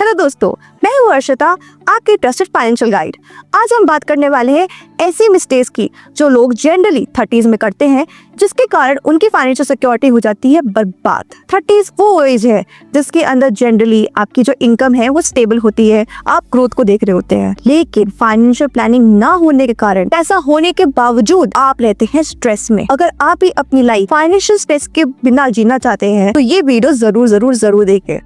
Hello दोस्तों, मैं हूँ अर्षिता, आपके ट्रस्टेड फाइनेंशियल गाइड। आज हम बात करने वाले हैं ऐसी मिस्टेक्स की जो लोग जनरली 30s में करते हैं, जिसके कारण उनकी फाइनेंशियल सिक्योरिटी हो जाती है बर्बाद। 30s वो एज है जिसके अंदर जनरली आपकी जो इनकम है वो स्टेबल होती है, आप ग्रोथ को देख रहे होते हैं, लेकिन फाइनेंशियल प्लानिंग ना होने के कारण, ऐसा होने के बावजूद आप रहते हैं स्ट्रेस में। अगर आप ही अपनी लाइफ फाइनेंशियल स्ट्रेस के बिना जीना चाहते हैं तो ये वीडियो जरूर देखें।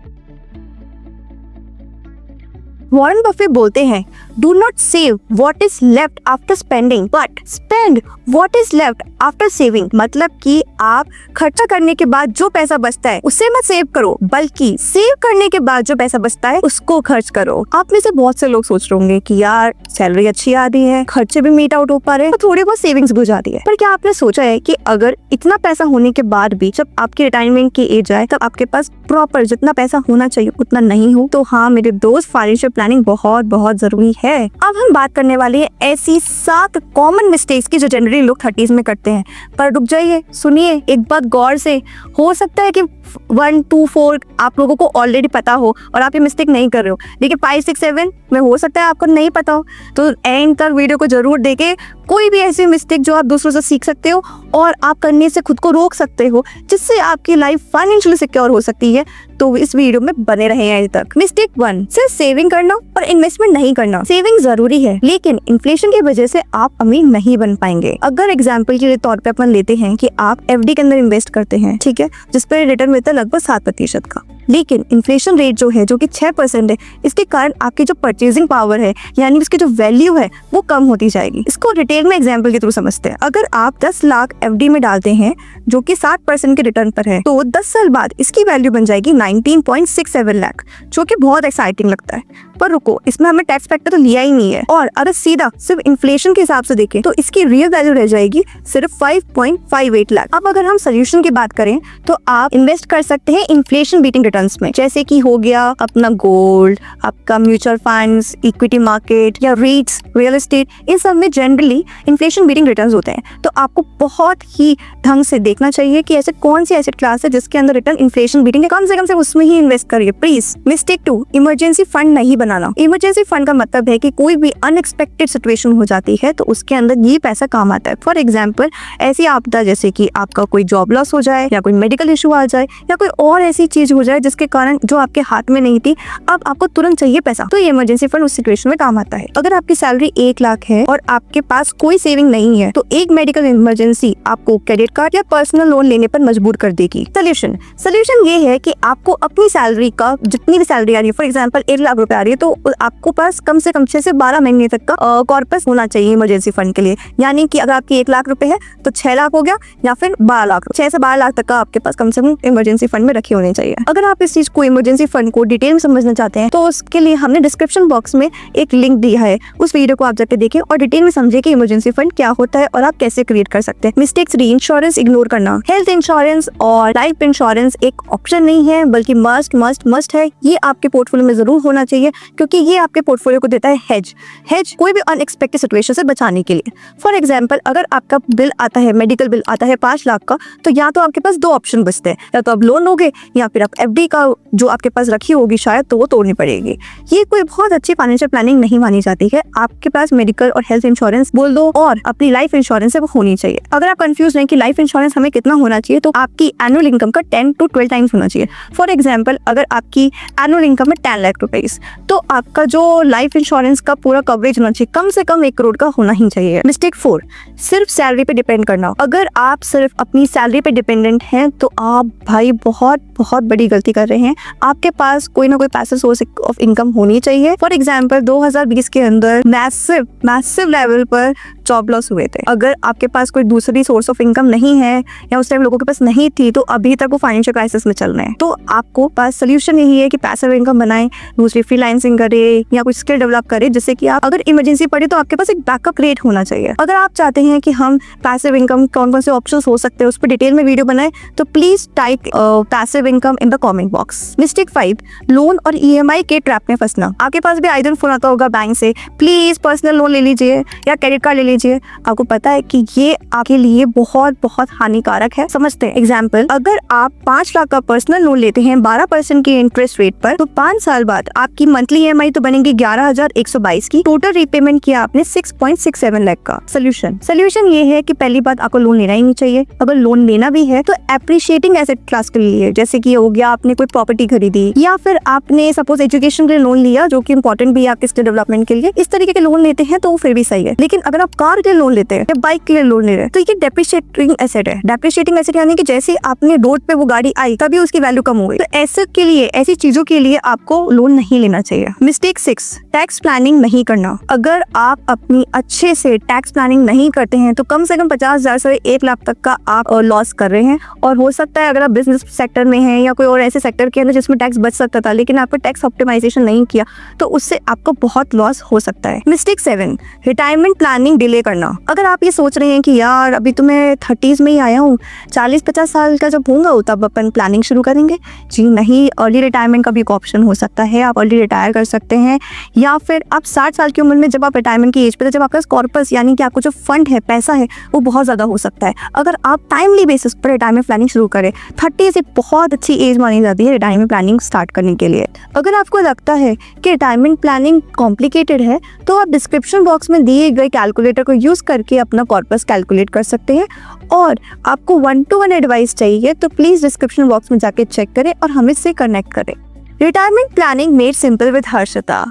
वॉरेन बफेट बोलते हैं, do not save what is left after spending but spend what is left after saving. मतलब कि आप खर्चा करने के बाद जो पैसा बचता है उसे मत सेव करो, बल्कि सेव करने के बाद जो पैसा बचता है उसको खर्च करो। आप में से बहुत से लोग सोच रहे होंगे कि यार सैलरी अच्छी आ रही है, खर्चे भी मीट आउट हो पा रहे हैं, तो थोड़ी बहुत सेविंग्स भी हो जाती है। पर क्या आपने सोचा है कि अगर इतना पैसा होने के बाद भी जब आपकी रिटायरमेंट की एज आए तब आपके पास प्रॉपर जितना पैसा होना चाहिए उतना नहीं हो? तो हाँ मेरे दोस्त, फाइनेंशियल प्लानिंग बहुत जरूरी है। अब हम बात करने वाले हैं ऐसी 7 कॉमन मिस्टेक्स की जो जनरली लोग 30s में करते हैं। पर रुक जाइए, सुनिए एक बात गौर से। हो सकता है कि 1, 2, 4 आप लोगों को ऑलरेडी पता हो और आप ये मिस्टेक नहीं कर रहे हो, लेकिन 5, 6, 7 में हो सकता है आपको नहीं पता हो। तो एंड तक वीडियो को जरूर देखें। कोई भी ऐसी मिस्टेक जो आप दूसरों से सीख सकते हो और आप करने से खुद को रोक सकते हो, जिससे आपकी लाइफ फाइनेंशियली सिक्योर हो सकती है, तो इस वीडियो में बने रहे एंड तक। मिस्टेक 1, सिर्फ सेविंग करना और इन्वेस्टमेंट नहीं करना। सेविंग जरूरी है, लेकिन इन्फ्लेशन की वजह से आप अमीर नहीं बन पाएंगे। अगर एग्जाम्पल के तौर पे अपन लेते हैं कि आप FD के अंदर इन्वेस्ट करते हैं, ठीक है, जिस पर रिटर्न मिलता है लगभग 7% का, लेकिन इन्फ्लेशन रेट जो है, जो कि 6% है, इसके कारण आपकी जो परचेजिंग पावर है, यानी उसकी जो वैल्यू है, वो कम होती जाएगी। इसको डिटेल में एग्जाम्पल के थ्रू समझते हैं। अगर आप 10 लाख FD में डालते हैं जो कि 7% के रिटर्न पर है, तो 10 साल बाद इसकी वैल्यू बन जाएगी 19.67 लाख, जो कि बहुत एक्साइटिंग लगता है। पर रुको, इसमें हमें टैक्स फैक्टर तो लिया ही नहीं है, और अगर सीधा सिर्फ इन्फ्लेशन के हिसाब से देखें तो इसकी रियल वैल्यू रह जाएगी सिर्फ 5.58 लाख। अब अगर हम सोल्यूशन की बात करें तो आप इन्वेस्ट कर सकते हैं इन्फ्लेशन बीटिंग रिटर्न्स में, जैसे कि हो गया अपना गोल्ड, आपका म्यूचुअल फंड्स, इक्विटी मार्केट या REITs, रियल एस्टेट। इन सब में जनरली इन्फ्लेशन बीटिंग रिटर्न्स होते हैं। तो आपको बहुत ही ढंग से देखना चाहिए कि ऐसे कौन सी एसेट क्लास है जिसके अंदर रिटर्न इन्फ्लेशन बीटिंग है, कम से उसमें ही इन्वेस्ट करिए प्लीज। मिस्टेक 2, इमरजेंसी फंड नहीं बनाना। इमरजेंसी फंड का मतलब है कि कोई भी अनएक्सपेक्टेड सिचुएशन हो जाती है तो उसके अंदर ये पैसा काम आता है। फॉर एग्जाम्पल, ऐसी आपदा जैसे कि आपका कोई जॉब लॉस हो जाए, या कोई मेडिकल इशू आ जाए, या कोई और ऐसी चीज हो जाए जिसके कारण जो आपके हाथ में नहीं थी, अब आपको तुरंत चाहिए पैसा, तो ये इमरजेंसी फंड उस सिचुएशन में काम आता है। अगर आपकी सैलरी 1 लाख है और आपके पास कोई सेविंग नहीं है, तो एक मेडिकल इमरजेंसी आपको क्रेडिट कार्ड या पर्सनल लोन लेने पर मजबूर कर देगी। सोल्यूशन ये है कि आपको अपनी सैलरी का, जितनी भी सैलरी आ रही है, फॉर एग्जाम्पल 1 लाख रुपए आ रही है, तो आपको पास कम से कम 6 से 12 महीने तक का कॉर्पस होना चाहिए इमरजेंसी फंड के लिए। यानी कि अगर आपकी 1 लाख रुपए है तो 6 लाख हो गया, या फिर 12 लाख, 6 से 12 लाख तक का आपके पास कम से कम इमरजेंसी फंड में रखे होने चाहिए। अगर आप इस चीज को, इमरजेंसी फंड को डिटेल में समझना चाहते हैं तो उसके लिए हमने डिस्क्रिप्शन बॉक्स में एक लिंक दिया है, उस वीडियो को आप जाकर देखें और डिटेल में समझे कि इमरजेंसी फंड क्या होता है और आप कैसे क्रिएट कर सकते हैं। मिस्टेक 3, इंश्योरेंस इग्नोर करना। हेल्थ इंश्योरेंस और लाइफ इंश्योरेंस एक ऑप्शन नहीं है, बल्कि मस्ट है। ये आपके पोर्टफोलियो में जरूर होना चाहिए, क्योंकि ये आपके पोर्टफोलियो को देता है हेज कोई भी अनएक्सपेक्टेड सिचुएशन से बचाने के लिए। फॉर एग्जांपल, अगर आपका बिल आता है, मेडिकल बिल आता है 5 लाख का, तो या तो आपके पास 2 ऑप्शन बचते हैं, या तो आप लोन लोगे या फिर आप FD का जो आपके पास रखी होगी शायद, तो वो तोड़नी पड़ेगी। ये कोई बहुत अच्छी फाइनेंशियल प्लानिंग नहीं मानी जाती है। आपके पास मेडिकल और हेल्थ इंश्योरेंस बोल दो, और अपनी लाइफ इंश्योरेंस है वो होनी चाहिए। अगर आप कंफ्यूज नहीं कि लाइफ इंश्योरेंस हमें कितना होना चाहिए, तो आपकी एनुअल इनकम का 10 to 12 टाइम्स होना चाहिए। फॉर एग्जाम्पल, अगर आपकी एनुअल इनकम है 10 लाख रुपीज, तो आपका जो लाइफ इंश्योरेंस का पूरा कवरेज होना चाहिए कम से कम 1 करोड़ का होना ही चाहिए। मिस्टेक 4, सिर्फ सैलरी पे डिपेंड करना। अगर आप सिर्फ अपनी सैलरी पे डिपेंडेंट हैं तो आप भाई बहुत बड़ी गलती कर रहे हैं। आपके पास कोई ना कोई पैसिव सोर्स ऑफ इनकम होनी चाहिए। फॉर एग्जाम्पल, 2020 के अंदर मैसिव लेवल पर जॉब लॉस हुए थे। अगर आपके पास कोई दूसरी सोर्स ऑफ इनकम नहीं है, या उस टाइम लोगों के पास नहीं थी, तो अभी तक वो फाइनेंशियल क्राइसिस में चल रहे हैं। तो आपको पास सोल्यूशन यही है कि पैसिव इनकम बनाएं, दूसरी फ्रीलांसिंग करे या कुछ स्किल डेवलप करें, जिससे कि आप अगर इमरजेंसी पड़े तो आपके पास एक बैकअप क्रिएट होना चाहिए। अगर आप चाहते हैं कि हम पैसिव इनकम कौन से ऑप्शंस हो सकते हैं उस पर डिटेल में वीडियो बनाए, तो please type passive income in the comment box. Mistake 5, loan और EMI के ट्रैप में फंसना। आपके पास भी आइडन फोन आता होगा बैंक से, प्लीज पर्सनल लोन ले लीजिए या क्रेडिट कार्ड ले लीजिए कीजिए। आपको पता है कि ये आपके लिए बहुत बहुत हानिकारक है। समझते हैं एग्जाम्पल, अगर आप 5 लाख का पर्सनल लोन लेते हैं 12% के इंटरेस्ट रेट पर, तो 5 साल बाद आपकी मंथली EMI तो बनेगी 11,122 की। टोटल रीपेमेंट किया आपने 6.67 लाख का। सोल्यूशन ये है कि पहली बात, आपको लोन लेना ही नहीं चाहिए। अगर लोन लेना भी है तो एप्रिशिएटिंग एसेट क्लास के लिए, जैसे कि हो गया आपने कोई प्रॉपर्टी खरीदी या फिर आपने सपोज एजुकेशन के लिए लोन लिया जो कि इंपॉर्टेंट भी है आपके स्किल डेवलपमेंट के लिए, इस तरीके के लोन लेते हैं तो वो फिर भी सही है। लेकिन अगर आप कार के लिए लोन लेते हैं या बाइक के लिए लोन ले रहे हैं तो ये डेप्रिशिएटिंग एसेट है। डेप्रिशिएटिंग एसेट यानी कि जैसे आपने रोड पे वो गाड़ी आई तभी उसकी वैल्यू कम हो गई। तो ऐसे के लिए, ऐसी चीजों के लिए आपको लोन नहीं लेना चाहिए। मिस्टेक 6, टैक्स प्लानिंग नहीं करना। अगर आप अपनी अच्छे से टैक्स प्लानिंग नहीं करते हैं तो कम से कम 50,000 से 1 लाख तक का आप लॉस कर रहे हैं। और हो सकता है अगर आप बिजनेस सेक्टर में हैं या कोई और ऐसे सेक्टर के अंदर जिसमें टैक्स बच सकता था लेकिन आपने टैक्स ऑप्टिमाइजेशन नहीं किया तो उससे आपको बहुत लॉस हो सकता है। मिस्टेक 7, रिटायरमेंट प्लानिंग डिले करना। अगर आप ये सोच रहे हैं कि यार अभी तो मैं 30s में ही आया हूँ, 40-50 साल का जब होगा तब अपन प्लानिंग शुरू करेंगे, जी नहीं। अर्ली रिटायरमेंट का भी एक ऑप्शन हो सकता है, आप अर्ली रिटायर कर सकते हैं। या फिर आप 60 साल की उम्र में जब आप रिटायरमेंट की एज पे, जब आपका कॉर्पस यानी कि आपको जो फंड है, पैसा है, वो बहुत ज़्यादा हो सकता है। अगर आप टाइमली बेसिस पर रिटायरमेंट प्लानिंग शुरू करें, 30 एक बहुत अच्छी एज मानी जाती है रिटायरमेंट प्लानिंग स्टार्ट करने के लिए। अगर आपको लगता है कि रिटायरमेंट प्लानिंग कॉम्प्लिकेटेड है तो आप डिस्क्रिप्शन बॉक्स में दिए गए कैलकुलेटर को यूज़ करके अपना कॉर्पस कैलकुलेट कर सकते हैं। और आपको 1-to-1 एडवाइस चाहिए तो प्लीज़ डिस्क्रिप्शन बॉक्स में जाके चेक करें और हमें से कनेक्ट करें। Retirement planning made simple with Harshita.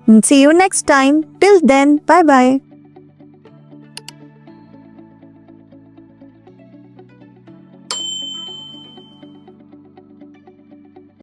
See you next time. Till then, bye bye.